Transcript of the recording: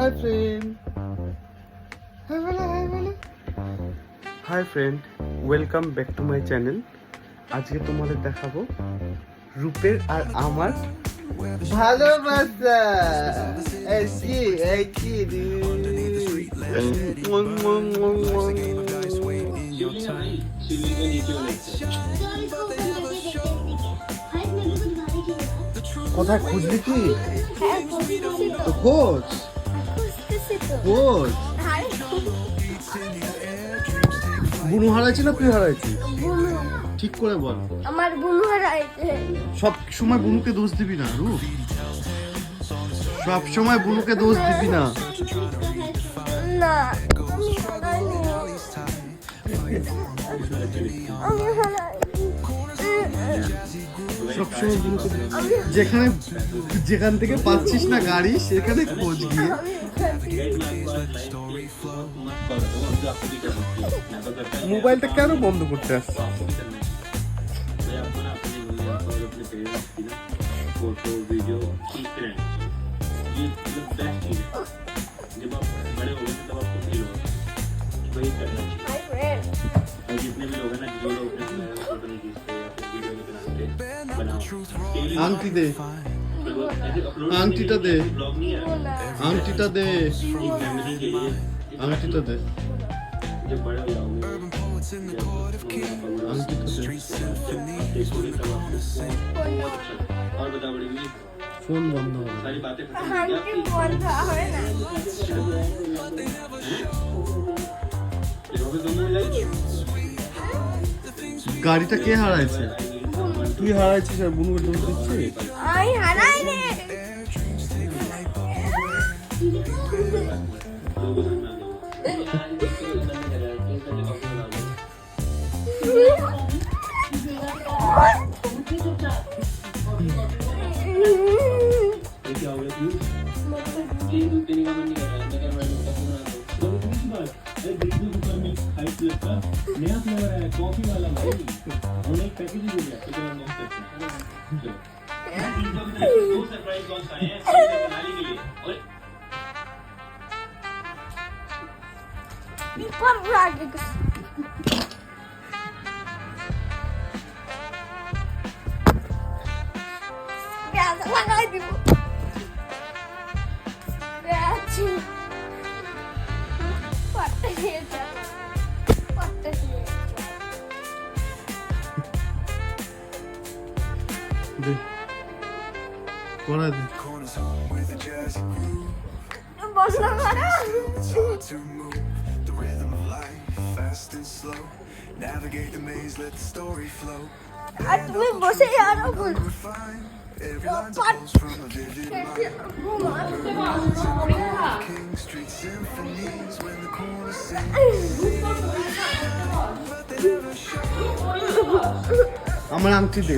Hi friend, hi friend, welcome back to my channel. আজকে তোমাদের দেখাবো রূপের আর আমার ভালোবাসা। কোথায় খুঁজলি কি? তো খোঁজ খোঁজ। বুনু হারাইছি না তুই হারাইছি? ঠিক করে বল। আমার বুনু হারাইছে। সব সময় বুনুকে দোষ দিবি না রূপ, সব সময় বুনুকে দোষ দিবি না। না আমি হারাইনি, আমি হারাইনি। সবসময় বুনুকে, যেখান থেকে পাচ্ছিস না গাড়ি সেখানে খোঁজ গিয়ে। মোবাইলটা কেন বন্ধ করতে আসছে? फोटो वीडियो खींचते रहना, ये मतलब बेस्ट चीज़ है। जब आप बड़े हो गए तब आपको फील होगा वही करना चाहिए। और जितने भी लोग हैं ना, जो लोग अपने फोटो नहीं खींचते या फिर वीडियो नहीं बनाते, बनाओ। आंटी दे, आंटीटा दे, आंटीटा दे, आंटीटा दे। जब बड़े हो जाओगे और बता बड़ी फोन बंद हो गया, सारी बातें खत्म हो गई। বন্ধ হবে না। গাড়িটা কে হারাইছে? তুই হারাইছিস আর বুনুকে দোষ দিচ্ছিস? আমি হারাইনি। नया फ्लेवर है कॉफी वाला भाई, उन्हें पैकेजिंग हो गया तो नोट करते हैं। चलो दो सरप्राइज लॉन्च आए हैं दिवाली के लिए। और पर लागे प्याज लगा दी प्याज पत्ते ये पत्ते ये दे कोना दे बस लगा रहा Navigate the maze, let the story flow. आज तुम्हें बसे यार बोल From a vivid King Street symphonies when the chorus sings. But they never show আমার আংটি দে।